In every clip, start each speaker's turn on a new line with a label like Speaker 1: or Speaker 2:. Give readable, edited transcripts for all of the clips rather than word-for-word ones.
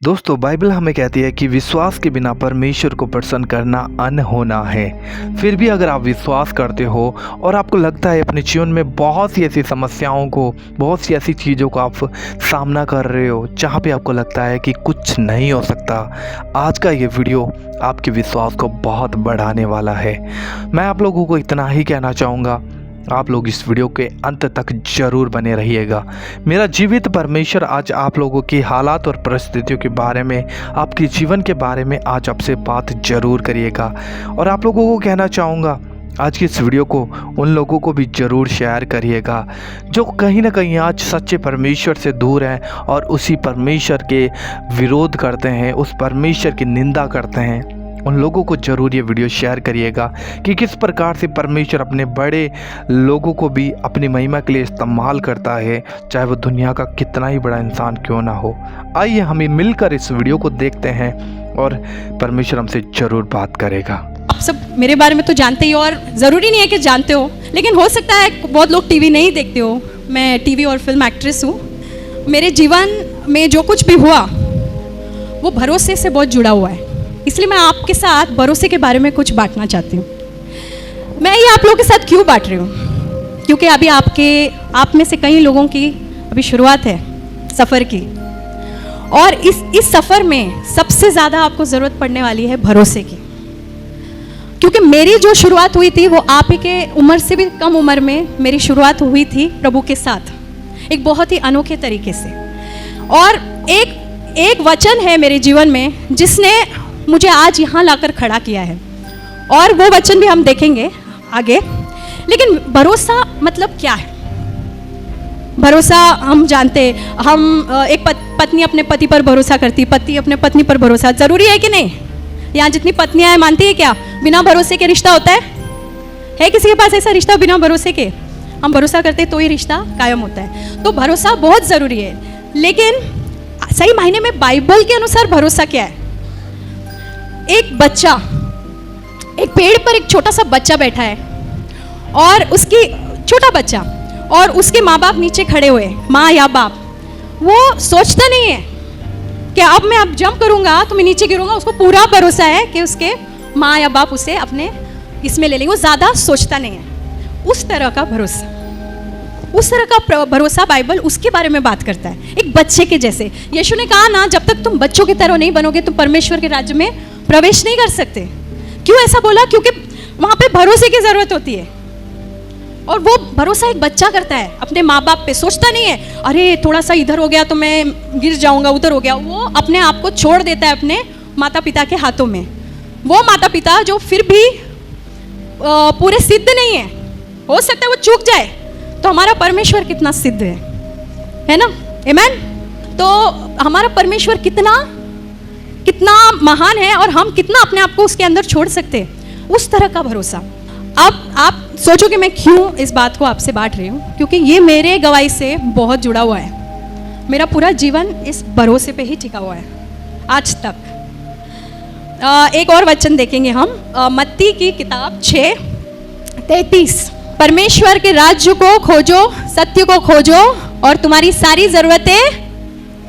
Speaker 1: दोस्तों बाइबल हमें कहती है कि विश्वास के बिना परमेश्वर को प्रसन्न करना अनहोना है। फिर भी अगर आप विश्वास करते हो और आपको लगता है अपने जीवन में बहुत सी ऐसी समस्याओं को, बहुत सी ऐसी चीज़ों का आप सामना कर रहे हो जहाँ पे आपको लगता है कि कुछ नहीं हो सकता, आज का ये वीडियो आपके विश्वास को बहुत बढ़ाने वाला है। मैं आप लोगों को इतना ही कहना चाहूँगा, आप लोग इस वीडियो के अंत तक जरूर बने रहिएगा। मेरा जीवित परमेश्वर आज आप लोगों की हालात और परिस्थितियों के बारे में, आपके जीवन के बारे में आज आपसे बात जरूर करिएगा। और आप लोगों को कहना चाहूँगा, आज की इस वीडियो को उन लोगों को भी ज़रूर शेयर करिएगा जो कहीं ना कहीं आज सच्चे परमेश्वर से दूर हैं और उसी परमेश्वर के विरोध करते हैं, उस परमेश्वर की निंदा करते हैं। उन लोगों को ज़रूर ये वीडियो शेयर करिएगा कि किस प्रकार से परमेश्वर अपने बड़े लोगों को भी अपनी महिमा के लिए इस्तेमाल करता है, चाहे वो दुनिया का कितना ही बड़ा इंसान क्यों ना हो। आइए हम मिलकर इस वीडियो को देखते हैं और परमेश्वर हमसे ज़रूर बात करेगा।
Speaker 2: आप सब मेरे बारे में तो जानते ही, और ज़रूरी नहीं है कि जानते हो, लेकिन हो सकता है बहुत लोग टीवी नहीं देखते हो। मैं टीवी और फिल्म एक्ट्रेस हूँ। मेरे जीवन में जो कुछ भी हुआ वो भरोसे से बहुत जुड़ा हुआ है, इसलिए मैं आपके साथ भरोसे के बारे में कुछ बांटना चाहती हूँ। मैं ये आप लोगों के साथ क्यों बांट रही हूँ, क्योंकि अभी आप में से कई लोगों की अभी शुरुआत है सफ़र की, और इस सफ़र में सबसे ज़्यादा आपको ज़रूरत पड़ने वाली है भरोसे की। क्योंकि मेरी जो शुरुआत हुई थी वो आप ही के उम्र से भी कम उम्र में मेरी शुरुआत हुई थी प्रभु के साथ, एक बहुत ही अनोखे तरीके से। और एक वचन है मेरे जीवन में जिसने मुझे आज यहाँ लाकर खड़ा किया है, और वो वचन भी हम देखेंगे आगे। लेकिन भरोसा मतलब क्या है? भरोसा हम जानते, हम एक पत्नी अपने पति पर भरोसा करती, पति अपने पत्नी पर भरोसा, जरूरी है कि नहीं? यहाँ जितनी पत्नियां हैं मानती है क्या बिना भरोसे के रिश्ता होता है? है किसी के पास ऐसा रिश्ता बिना भरोसे के? हम भरोसा करते तो ही रिश्ता कायम होता है। तो भरोसा बहुत ज़रूरी है, लेकिन सही मायने में बाइबल के अनुसार भरोसा क्या है? एक बच्चा, एक पेड़ पर एक छोटा सा बच्चा बैठा है, और उसकी छोटा बच्चा और उसके माँ बाप नीचे खड़े हुए, माँ या बाप। वो सोचता नहीं है कि अब मैं जंप करूँगा तो मैं नीचे गिरूँगा। उसको पूरा भरोसा है कि उसके माँ या बाप उसे अपने इसमें ले लेंगे। वो ज़्यादा सोचता नहीं है। उस तरह का भरोसा, उस तरह का भरोसा बाइबल उसके बारे में बात करता है, एक बच्चे के जैसे। यीशु ने कहा ना, जब तक तुम बच्चों की तरह नहीं बनोगे तुम परमेश्वर के राज्य में प्रवेश नहीं कर सकते। क्यों ऐसा बोला? क्योंकि वहाँ पे भरोसे की ज़रूरत होती है, और वो भरोसा एक बच्चा करता है अपने माँ बाप पे। सोचता नहीं है अरे थोड़ा सा इधर हो गया तो मैं गिर जाऊँगा, उधर हो गया। वो अपने आप को छोड़ देता है अपने माता पिता के हाथों में। वो माता पिता जो फिर भी पूरे सिद्ध नहीं है, हो सकता है वो चूक जाए, तो हमारा परमेश्वर कितना सिद्ध है ना? आमीन। तो हमारा परमेश्वर कितना महान है, और हम कितना अपने आप को उसके अंदर छोड़ सकते हैं, उस तरह का भरोसा। अब आप सोचोगे मैं क्यों इस बात को आपसे बांट रही हूँ? क्योंकि ये मेरे गवाही से बहुत जुड़ा हुआ है। मेरा पूरा जीवन इस भरोसे पे ही टिका हुआ है आज तक। एक और वचन देखेंगे हम, मत्ती की किताब 6:33। परमेश्वर के राज्य को खोजो, सत्य को खोजो, और तुम्हारी सारी जरूरतें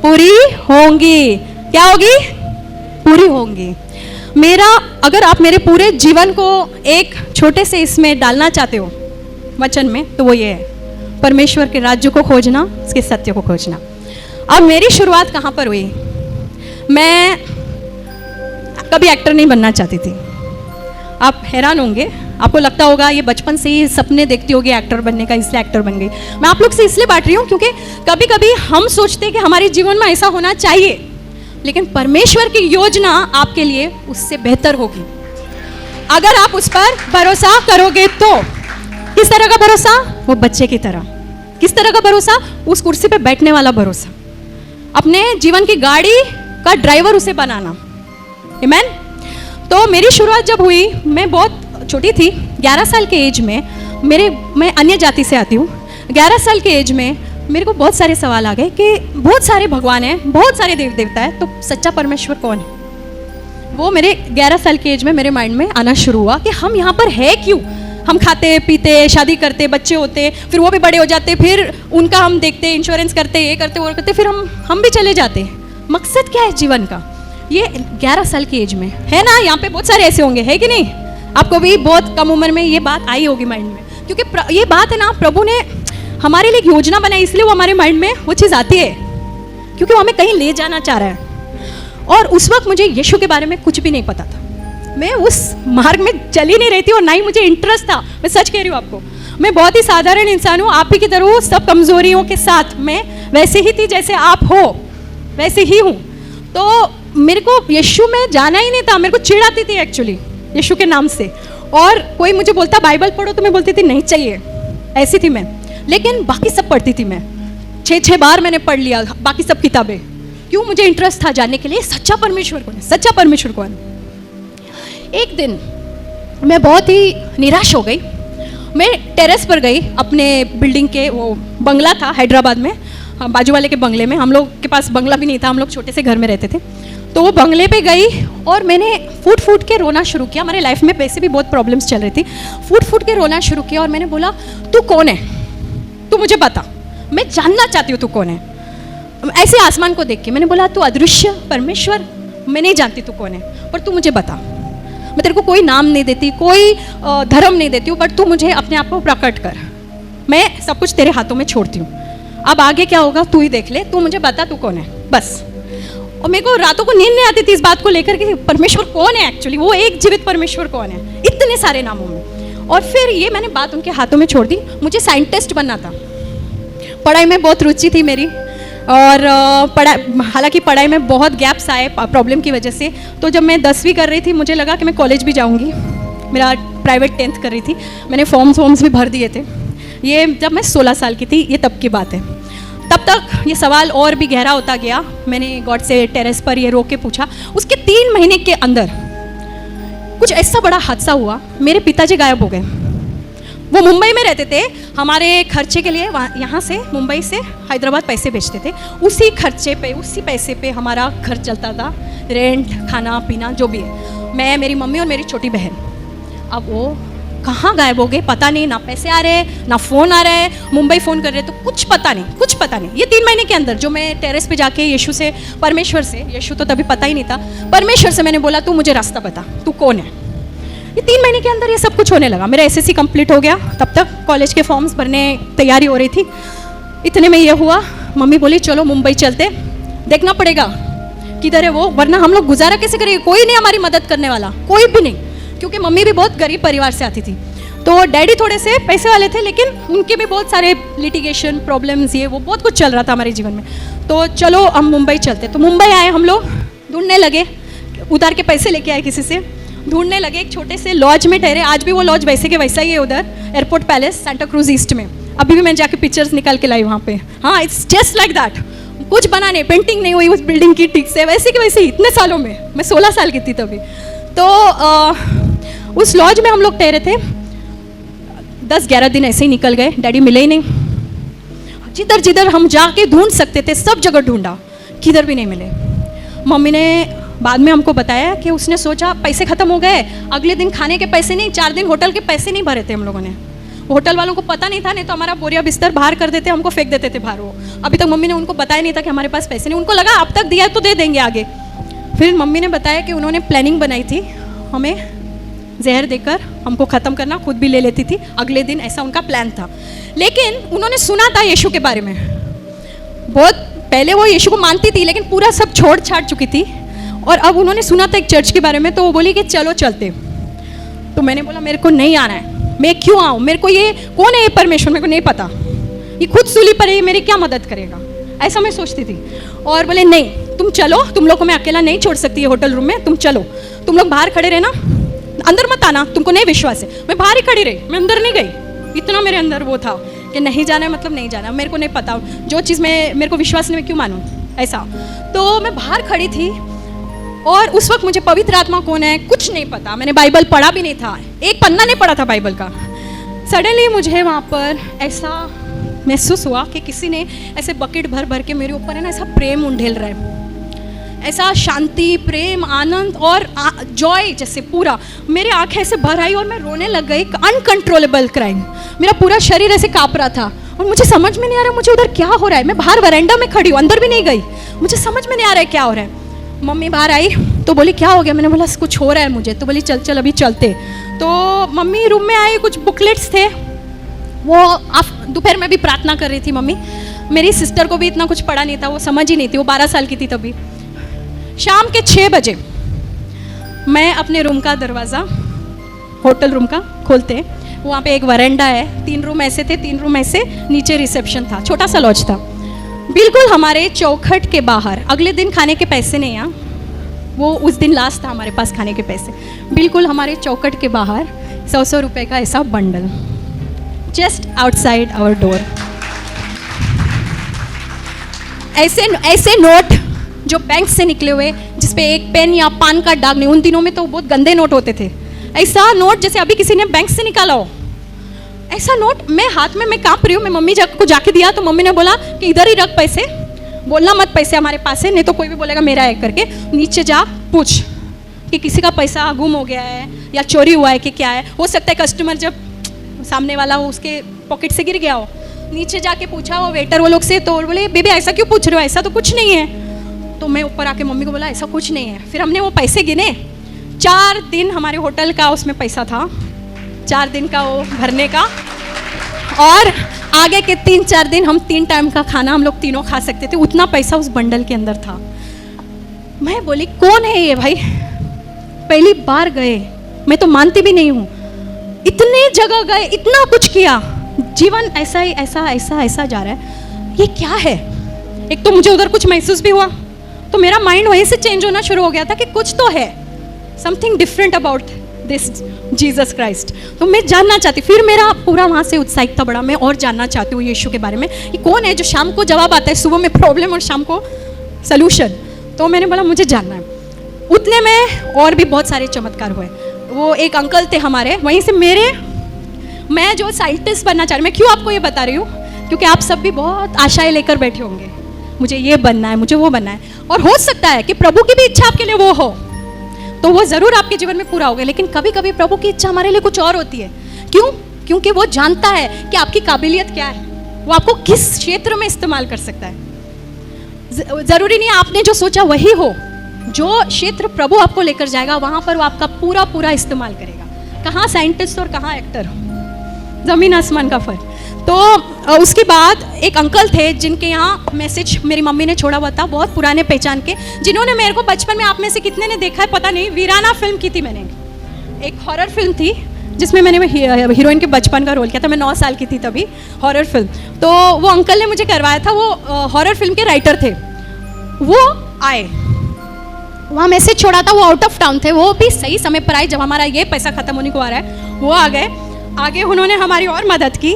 Speaker 2: पूरी होंगी। क्या होगी? पूरी होंगी। अगर आप मेरे पूरे जीवन को एक छोटे से इसमें डालना चाहते हो वचन में, तो वो ये है, परमेश्वर के राज्य को खोजना, उसके सत्य को खोजना। अब मेरी शुरुआत कहाँ पर हुई? मैं कभी एक्टर नहीं बनना चाहती थी। आप हैरान होंगे, आपको लगता होगा ये बचपन से ही सपने देखती होगी एक्टर बनने का, इसलिए एक्टर बन गई। मैं आप लोग से इसलिए बांट रही हूँ क्योंकि कभी कभी हम सोचते हैं कि हमारे जीवन में ऐसा होना चाहिए, लेकिन परमेश्वर की योजना आपके लिए उससे बेहतर होगी अगर आप उस पर भरोसा करोगे। तो किस तरह का भरोसा? वो बच्चे की तरह। किस तरह का भरोसा? उस कुर्सी पे बैठने वाला भरोसा, अपने जीवन की गाड़ी का ड्राइवर उसे बनाना। आमीन। तो मेरी शुरुआत जब हुई, मैं बहुत छोटी थी, 11 साल के एज में। मैं अन्य जाति से आती हूँ। 11 साल के एज में मेरे को बहुत सारे सवाल आ गए कि बहुत सारे भगवान हैं, बहुत सारे देव देवता है, तो सच्चा परमेश्वर कौन है? वो मेरे 11 साल के एज में मेरे माइंड में आना शुरू हुआ कि हम यहाँ पर है क्यों? हम खाते पीते, शादी करते, बच्चे होते, फिर वो भी बड़े हो जाते, फिर उनका हम देखते, इंश्योरेंस करते, ये करते, वो करते, फिर हम भी चले जाते। मकसद क्या है जीवन का। ये 11 साल की एज में है ना, यहाँ पे बहुत सारे ऐसे होंगे, है कि नहीं? आपको भी बहुत कम उम्र में ये बात आई होगी माइंड में, क्योंकि ये बात है ना, प्रभु ने हमारे लिए एक योजना बनाई, इसलिए वो हमारे माइंड में वो चीज़ आती है, क्योंकि वो हमें कहीं ले जाना चाह रहा है। और उस वक्त मुझे यीशु के बारे में कुछ भी नहीं पता था, मैं उस मार्ग में चली नहीं रही थी और ना ही मुझे इंटरेस्ट था। मैं सच कह रही हूँ आपको, मैं बहुत ही साधारण इंसान हूँ, आप ही की तरह सब कमजोरियों के साथ मैं वैसे ही थी जैसे आप हो, वैसे ही हूँ। तो मेरे को यीशु में जाना ही नहीं था, मेरे को चिढ़ आती थी एक्चुअली यीशु के नाम से। और कोई मुझे बोलता बाइबल पढ़ो तो मैं बोलती थी नहीं चाहिए, ऐसी थी मैं। लेकिन बाकी सब पढ़ती थी मैं, 6 बार मैंने पढ़ लिया बाकी सब किताबें। क्यों? मुझे इंटरेस्ट था जानने के लिए सच्चा परमेश्वर कौन है, सच्चा परमेश्वर कौन है। एक दिन मैं बहुत ही निराश हो गई, मैं टेरेस पर गई, अपने बिल्डिंग के, वो बंगला था हैदराबाद में, बाजू वाले के बंगले में, हम लोग के पास बंगला भी नहीं था, हम लोग छोटे से घर में रहते थे। तो वो बंगले पे गई और मैंने फूट फूट के रोना शुरू किया। हमारे लाइफ में वैसे भी बहुत प्रॉब्लम्स चल रही थी, फूट फूट के रोना शुरू किया और मैंने बोला तू कौन है, तू मुझे बता, मैं जानना चाहती हूँ तू कौन है। ऐसे आसमान को देख के मैंने बोला तू अदृश्य परमेश्वर, मैं नहीं जानती तू कौन है, पर तू मुझे बता। मैं तेरे को कोई नाम नहीं देती, कोई धर्म नहीं देती हूँ, बट तू मुझे अपने आप को प्रकट कर, मैं सब कुछ तेरे हाथों में छोड़ती हूँ। अब आगे क्या होगा तू ही देख ले, तू मुझे बता तू कौन है, बस। और मेरे को रातों को नींद नहीं आती थी इस बात को लेकर कि परमेश्वर कौन है एक्चुअली, वो एक जीवित परमेश्वर कौन है इतने सारे नामों में। और फिर ये मैंने बात उनके हाथों में छोड़ दी। मुझे साइंटिस्ट बनना था, पढ़ाई में बहुत रुचि थी मेरी, और हालांकि पढ़ाई में बहुत गैप्स आए प्रॉब्लम की वजह से। तो जब मैं 10वीं कर रही थी मुझे लगा कि मैं कॉलेज भी जाऊंगी, मेरा प्राइवेट 10th कर रही थी, मैंने फॉर्म्स भी भर दिए थे। ये जब मैं 16 साल की थी, ये तब की बात है। तब तक ये सवाल और भी गहरा होता गया। मैंने गॉड से टेरेस पर ये रो के पूछा। उसके 3 महीने के अंदर कुछ ऐसा बड़ा हादसा हुआ, मेरे पिताजी गायब हो गए। वो मुंबई में रहते थे, हमारे खर्चे के लिए यहाँ से मुंबई से हैदराबाद पैसे भेजते थे, उसी खर्चे पे, उसी पैसे पे हमारा घर चलता था, रेंट, खाना पीना जो भी है, मैं, मेरी मम्मी और मेरी छोटी बहन। अब वो कहाँ गायब हो गए पता नहीं, ना पैसे आ रहे ना फ़ोन आ रहा है, मुंबई फ़ोन कर रहे तो कुछ पता नहीं, कुछ पता नहीं। ये 3 महीने के अंदर जो मैं टेरेस पे जाके यीशु से, परमेश्वर से, यीशु तो तभी पता ही नहीं था, परमेश्वर से मैंने बोला तू मुझे रास्ता बता, तू कौन है। ये 3 महीने के अंदर ये सब कुछ होने लगा। मेरा SSC कंप्लीट हो गया, तब तक कॉलेज के फॉर्म्स भरने तैयारी हो रही थी। इतने में ये हुआ, मम्मी बोली चलो मुंबई चलते, देखना पड़ेगा किधर है वो, वरना हम लोग गुजारा कैसे करेंगे, कोई नहीं हमारी मदद करने वाला, कोई भी नहीं, क्योंकि मम्मी भी बहुत गरीब परिवार से आती थी। तो डैडी थोड़े से पैसे वाले थे, लेकिन उनके भी बहुत सारे लिटिगेशन प्रॉब्लम्स, ये वो बहुत कुछ चल रहा था हमारे जीवन में। तो चलो हम मुंबई चलते। तो मुंबई आए हम लोग, ढूंढने लगे, उधार के पैसे लेके आए किसी से, ढूंढने लगे, एक छोटे से लॉज में ठहरे। आज भी वो लॉज वैसे के वैसा ही है उधर, airport palace, Santa cruise east में। अभी भी मैं जाके पिक्चर्स निकाल के लाई वहाँ पे। हाँ, इट्स जस्ट लाइक दैट, कुछ बना नहीं, पेंटिंग नहीं हुई उस बिल्डिंग की ठीक से, वैसे के वैसे ही इतने सालों में। मैं 16 साल की थी तभी। तो उस लॉज में हम लोग ठहरे थे, 10-11 दिन ऐसे ही निकल गए, डैडी मिले ही नहीं। जिधर जिधर हम जाके ढूंढ सकते थे सब जगह ढूंढा, किधर भी नहीं मिले। मम्मी ने बाद में हमको बताया कि उसने सोचा पैसे ख़त्म हो गए, अगले दिन खाने के पैसे नहीं, 4 दिन होटल के पैसे नहीं भरे थे हम लोगों ने। होटल वालों को पता नहीं था, नहीं तो हमारा बोरिया बिस्तर बाहर कर देते, हमको फेंक देते थे बाहर। वो अभी तक मम्मी ने उनको बताया नहीं था कि हमारे पास पैसे नहीं, उनको लगा अब तक दिया है तो दे देंगे आगे। फिर मम्मी ने बताया कि उन्होंने प्लानिंग बनाई थी हमें जहर देकर हमको ख़त्म करना, खुद भी ले लेती थी अगले दिन, ऐसा उनका प्लान था। लेकिन उन्होंने सुना था यीशु के बारे में, बहुत पहले वो यीशु को मानती थी, लेकिन पूरा सब छोड़ छाड़ चुकी थी। और अब उन्होंने सुना था एक चर्च के बारे में, तो वो बोली कि चलो चलते। तो मैंने बोला मेरे को नहीं आना है, मैं क्यों आऊँ, मेरे को ये कौन है ये परमेश्वर, मेरे को नहीं पता, ये खुद सूली पर है, ये मेरी क्या मदद करेगा, ऐसा मैं सोचती थी। और बोले नहीं तुम चलो, तुम लोग को मैं अकेला नहीं छोड़ सकती है होटल रूम में, तुम चलो, तुम लोग बाहर खड़े रहना, अंदर मत आना, तुमको नहीं विश्वास है। मैं बाहर ही खड़ी रही, मैं अंदर नहीं गई। इतना मेरे अंदर वो था कि नहीं जाना है मतलब नहीं जाना, मेरे को नहीं पता, जो चीज़ में मेरे को विश्वास नहीं, मैं क्यों मानूँ ऐसा। तो मैं बाहर खड़ी थी और उस वक्त मुझे पवित्र आत्मा कौन है कुछ नहीं पता, मैंने बाइबल पढ़ा भी नहीं था, एक पन्ना नहीं पढ़ा था बाइबल का। सडनली मुझे वहाँ पर ऐसा महसूस हुआ कि किसी ने ऐसे बकेट भर भर के मेरे ऊपर है ना ऐसा प्रेम उंडेल रहा है, ऐसा शांति, प्रेम, आनंद और जॉय जैसे पूरा मेरे आंखें ऐसे भर आई और मैं रोने लग गई। अनकंट्रोलेबल क्राइम, मेरा पूरा शरीर ऐसे काँप रहा था और मुझे समझ में नहीं आ रहा मुझे उधर क्या हो रहा है। मैं बाहर वरांडा में खड़ी हूँ, अंदर भी नहीं गई, मुझे समझ में नहीं आ रहा है क्या हो रहा है। मम्मी बाहर आई तो बोली क्या हो गया, मैंने बोला कुछ हो रहा है मुझे, तो बोली चल चल अभी चलते। तो मम्मी रूम में आई, कुछ बुकलेट्स थे, वो दोपहर में भी प्रार्थना कर रही थी मम्मी। मेरी सिस्टर को भी इतना कुछ पढ़ा नहीं था, वो समझ ही नहीं थी, वो 12 साल की थी तभी। शाम के 6 बजे मैं अपने रूम का दरवाज़ा, होटल रूम का खोलते, वहाँ पे एक वरांडा है, 3 रूम ऐसे थे, 3 रूम ऐसे, नीचे रिसेप्शन था, छोटा सा लॉज था, बिल्कुल हमारे चौखट के बाहर। अगले दिन खाने के पैसे नहीं यहाँ, वो उस दिन लास्ट था हमारे पास खाने के पैसे, बिल्कुल हमारे चौखट के बाहर 100 रुपये का ऐसा bundle, just outside our door. ऐसे नोट जो बैंक से निकले हुए, जिसपे एक पेन या पान का दाग नहीं, उन दिनों में तो बहुत गंदे नोट होते थे, ऐसा नोट जैसे अभी किसी ने बैंक से निकाला हो, ऐसा नोट मैं हाथ में, मैं कांप रही हूँ, मैं मम्मी को जाके दिया तो मम्मी ने बोला कि इधर ही रख पैसे, बोलना मत पैसे हमारे पास है, नहीं तो कोई भी बोलेगा मेरा है करके, नीचे जा पूछ कि किसी का पैसा गुम हो गया है या चोरी हुआ है कि क्या है। हो सकता है कस्टमर जब सामने वाला हो उसके पॉकेट से गिर गया हो। नीचे जाके पूछा वो वेटर वो लोग से, तो बोले बेबी ऐसा क्यों पूछ रहे हो, ऐसा तो कुछ नहीं है। तो मैं ऊपर आके मम्मी को बोला ऐसा कुछ नहीं है। फिर हमने वो पैसे गिने, 4 दिन हमारे होटल का उसमें पैसा था, 4 दिन का वो भरने का, और आगे के 3-4 दिन हम 3 टाइम का खाना हम लोग तीनों खा सकते थे, उतना पैसा उस बंडल के अंदर था। मैं बोली कौन है ये भाई, पहली बार गए, मैं तो मानती भी नहीं हूँ, इतने जगह गए, इतना कुछ किया, जीवन ऐसा ही ऐसा जा रहा है, ये क्या है। एक तो मुझे उधर कुछ महसूस भी हुआ, तो मेरा माइंड वहीं से चेंज होना शुरू हो गया था कि कुछ तो है, something different about this Jesus Christ. तो मैं जानना चाहती, फिर मेरा पूरा वहाँ से उत्साहिकता बढ़ा, मैं और जानना चाहती हूँ यीशु के बारे में, ये कौन है जो शाम को जवाब आता है, सुबह में प्रॉब्लम और शाम को सलूशन। तो मैंने बोला मुझे जानना है। उतने में और भी बहुत सारे चमत्कार हुए। वो एक अंकल थे हमारे वहीं से, मैं जो साइंटिस्ट बनना चाह रही हूँ, मैं क्यों आपको ये बता रही हूँ, क्योंकि आप सब भी बहुत आशाएं लेकर बैठे होंगे, मुझे ये बनना है, मुझे वो बनना है, और हो सकता है कि प्रभु की भी इच्छा आपके लिए वो हो, तो वो ज़रूर आपके जीवन में पूरा होगा। लेकिन कभी कभी प्रभु की इच्छा हमारे लिए कुछ और होती है। क्यों? क्योंकि वो जानता है कि आपकी काबिलियत क्या है, वो आपको किस क्षेत्र में इस्तेमाल कर सकता है। ज़रूरी नहीं आपने जो सोचा वही हो, जो क्षेत्र प्रभु आपको लेकर जाएगा वहाँ पर वो आपका पूरा इस्तेमाल करेगा। कहाँ साइंटिस्ट और कहाँ एक्टर, ज़मीन आसमान का फर्क। तो उसके बाद एक अंकल थे जिनके यहाँ मैसेज मेरी मम्मी ने छोड़ा हुआ था, बहुत पुराने पहचान के, जिन्होंने मेरे को बचपन में, आप में से कितने ने देखा है पता नहीं, वीराना फिल्म की थी मैंने, एक हॉरर फिल्म थी जिसमें मैंने हीरोइन के बचपन का रोल किया था, मैं 9 साल की थी तभी, हॉरर फिल्म। तो वो अंकल ने मुझे करवाया था, वो हॉरर फिल्म के राइटर थे। वो आए, वहाँ मैसेज छोड़ा था, वो आउट ऑफ टाउन थे, वो भी सही समय पर आए जब हमारा ये पैसा ख़त्म होने को आ रहा है, वो आ गए, आगे उन्होंने हमारी और मदद की।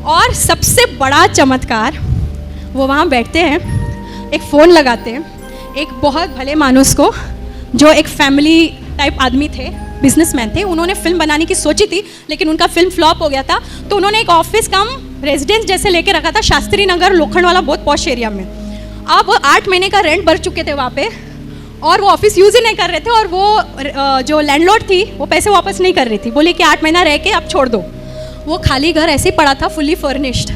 Speaker 2: और सबसे बड़ा चमत्कार, वो वहाँ बैठते हैं, एक फ़ोन लगाते हैं, एक बहुत भले मानुस को, जो एक फैमिली टाइप आदमी थे, बिजनेसमैन थे, उन्होंने फिल्म बनाने की सोची थी लेकिन उनका फिल्म फ्लॉप हो गया था, तो उन्होंने एक ऑफिस कम रेजिडेंस जैसे लेके रखा था शास्त्री नगर, लोखंड वाला, बहुत पॉश एरिया में। अब 8 महीने का रेंट भर चुके थे वहाँ पे, और वो ऑफिस यूज़ ही नहीं कर रहे थे, और वो जो लैंडलॉर्ड थी वो पैसे वापस नहीं कर रही थी, बोली कि 8 महीना रह के अब छोड़ दो। वो खाली घर ऐसे ही पड़ा था, फुली फर्निश्ड।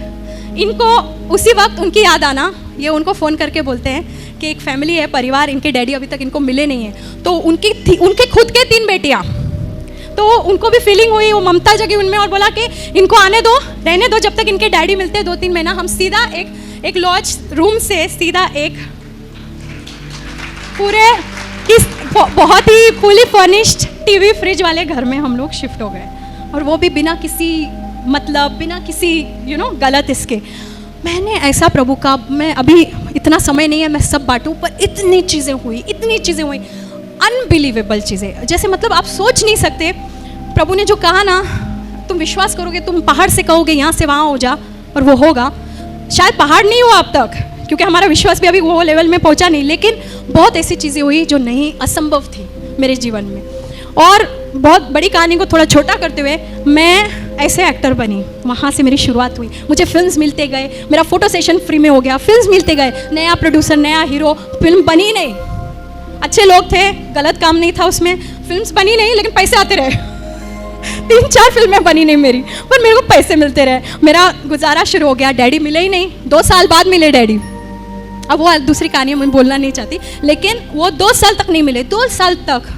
Speaker 2: इनको उसी वक्त उनकी याद आना, ये उनको फ़ोन करके बोलते हैं कि एक फैमिली है, परिवार, इनके डैडी अभी तक इनको मिले नहीं हैं, तो उनके खुद के 3 बेटियाँ, तो उनको भी फीलिंग हुई, वो ममता जगी उनमें, और बोला कि इनको आने दो, रहने दो, जब तक इनके डैडी मिलते हैं 2-3 महीना, हम सीधा एक लॉज रूम से सीधा एक पूरे किस बहुत ही फुली फर्निश्ड टीवी फ्रिज वाले घर में हम लोग शिफ्ट हो गए, और वो भी बिना किसी मतलब, बिना किसी गलत इसके। मैंने ऐसा प्रभु का, मैं अभी इतना समय नहीं है मैं सब बांटूं, पर इतनी चीज़ें हुई, अनबिलीवेबल चीज़ें, जैसे मतलब आप सोच नहीं सकते। प्रभु ने जो कहा ना, तुम विश्वास करोगे, तुम पहाड़ से कहोगे यहाँ से वहाँ हो जा, और वो होगा। शायद पहाड़ नहीं हुआ अब तक, क्योंकि हमारा विश्वास भी अभी वो लेवल में पहुंचा नहीं, लेकिन बहुत ऐसी चीज़ें हुई जो नहीं, असंभव थी मेरे जीवन में। और बहुत बड़ी कहानी को थोड़ा छोटा करते हुए, मैं ऐसे एक्टर बनी, वहाँ से मेरी शुरुआत हुई। मुझे फिल्म्स मिलते गए, मेरा फोटो सेशन फ्री में हो गया, फिल्म्स मिलते गए, नया प्रोड्यूसर, नया हीरो, फिल्म बनी नहीं, अच्छे लोग थे, गलत काम नहीं था उसमें, फिल्म्स बनी नहीं, लेकिन पैसे आते रहे। 3-4 फिल्में बनी नहीं मेरी, पर मेरे को पैसे मिलते रहे, मेरा गुजारा शुरू हो गया। डैडी मिले ही नहीं, 2 साल बाद मिले डैडी। अब वो दूसरी कहानी मैं बोलना नहीं चाहती, लेकिन वो 2 साल तक नहीं मिले। 2 साल तक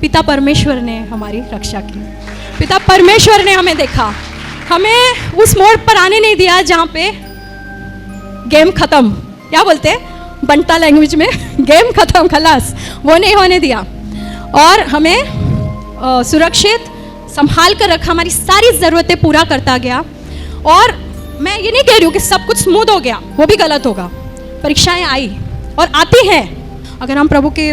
Speaker 2: पिता परमेश्वर ने हमारी रक्षा की, पिता परमेश्वर ने हमें देखा, हमें उस मोड़ पर आने नहीं दिया जहाँ पे गेम खत्म, क्या बोलते हैं बंटा लैंग्वेज में, गेम खत्म खलास, वो नहीं होने दिया। और हमें सुरक्षित संभाल कर रखा, हमारी सारी ज़रूरतें पूरा करता गया। और मैं ये नहीं कह रही हूँ कि सब कुछ स्मूथ हो गया, वो भी गलत होगा। परीक्षाएं आई और आती हैं, अगर हम प्रभु के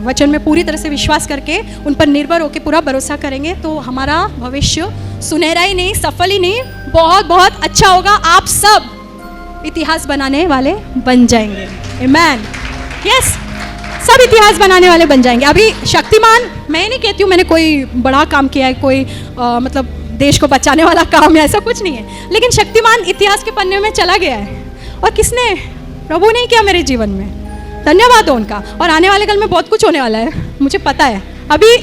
Speaker 2: वचन में पूरी तरह से विश्वास करके उन पर निर्भर होकर पूरा भरोसा करेंगे तो हमारा भविष्य सुनहरा ही नहीं, सफल ही नहीं, बहुत बहुत अच्छा होगा। आप सब इतिहास बनाने वाले बन जाएंगे। आमेन। यस, सब इतिहास बनाने वाले बन जाएंगे। अभी शक्तिमान, मैं नहीं कहती हूँ मैंने कोई बड़ा काम किया है, कोई मतलब देश को बचाने वाला काम है, ऐसा कुछ नहीं है, लेकिन शक्तिमान इतिहास के पन्ने में चला गया है। और किसने? प्रभु ने किया मेरे जीवन में, धन्यवाद हो उनका। और आने वाले कल में बहुत कुछ होने वाला है, मुझे पता है। अभी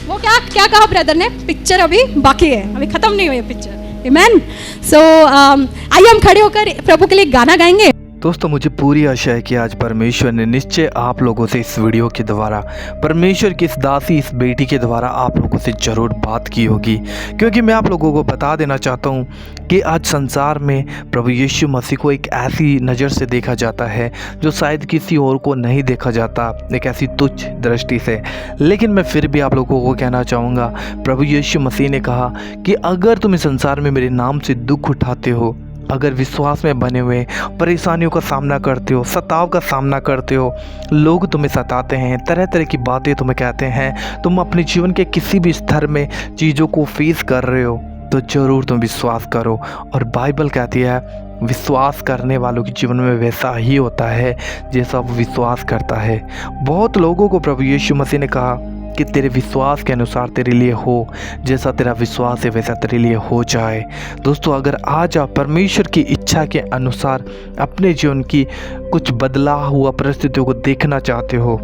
Speaker 2: वो क्या कहा ब्रदर ने, पिक्चर अभी बाकी है, अभी ख़त्म नहीं हुई है पिक्चर। आमेन। सो आइए हम खड़े होकर प्रभु के लिए गाना गाएंगे।
Speaker 1: दोस्तों, मुझे पूरी आशा है कि आज परमेश्वर ने निश्चय आप लोगों से इस वीडियो के द्वारा, परमेश्वर की इस दासी, इस बेटी के द्वारा आप लोगों से ज़रूर बात की होगी। क्योंकि मैं आप लोगों को बता देना चाहता हूँ कि आज संसार में प्रभु यीशु मसीह को एक ऐसी नज़र से देखा जाता है जो शायद किसी और को नहीं देखा जाता, एक ऐसी तुच्छ दृष्टि से। लेकिन मैं फिर भी आप लोगों को कहना चाहूँगा, प्रभु यीशु मसीह ने कहा कि अगर तुम इस संसार में मेरे नाम से दुख उठाते हो, अगर विश्वास में बने हुए परेशानियों का सामना करते हो, सताव का सामना करते हो, लोग तुम्हें सताते हैं, तरह तरह की बातें तुम्हें कहते हैं, तुम अपने जीवन के किसी भी स्तर में चीज़ों को फेस कर रहे हो, तो ज़रूर तुम विश्वास करो। और बाइबल कहती है विश्वास करने वालों के जीवन में वैसा ही होता है जैसा वो विश्वास करता है। बहुत लोगों को प्रभु यीशु मसीह ने कहा कि तेरे विश्वास के अनुसार तेरे लिए हो, जैसा तेरा विश्वास है वैसा तेरे लिए हो जाए। दोस्तों, अगर आज आप परमेश्वर की इच्छा के अनुसार अपने जीवन की कुछ बदला हुआ परिस्थितियों को देखना चाहते हो,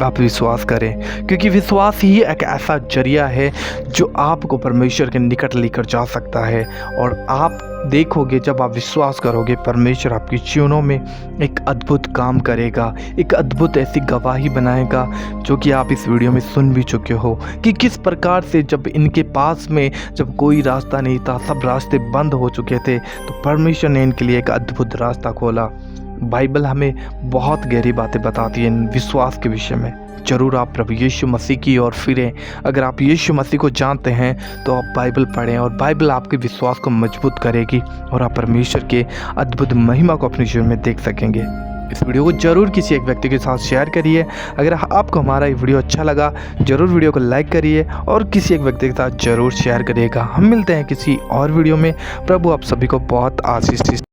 Speaker 1: आप विश्वास करें, क्योंकि विश्वास ही एक ऐसा जरिया है जो आपको परमेश्वर के निकट लेकर जा सकता है। और आप देखोगे, जब आप विश्वास करोगे, परमेश्वर आपके जीवनों में एक अद्भुत काम करेगा, एक अद्भुत ऐसी गवाही बनाएगा जो कि आप इस वीडियो में सुन भी चुके हो कि किस प्रकार से जब इनके पास में जब कोई रास्ता नहीं था, सब रास्ते बंद हो चुके थे, तो परमेश्वर ने इनके लिए एक अद्भुत रास्ता खोला। बाइबल हमें बहुत गहरी बातें बताती है विश्वास के विषय में। ज़रूर आप प्रभु यीशु मसीह की ओर फिरें। अगर आप यीशु मसीह को जानते हैं तो आप बाइबल पढ़ें, और बाइबल आपके विश्वास को मजबूत करेगी और आप परमेश्वर के अद्भुत महिमा को अपने जीवन में देख सकेंगे। इस वीडियो को ज़रूर किसी एक व्यक्ति के साथ शेयर करिए। अगर आपको हमारा ये वीडियो अच्छा लगा, ज़रूर वीडियो को लाइक करिए और किसी एक व्यक्ति के साथ ज़रूर शेयर करिएगा। हम मिलते हैं किसी और वीडियो में। प्रभु आप सभी को बहुत आशीष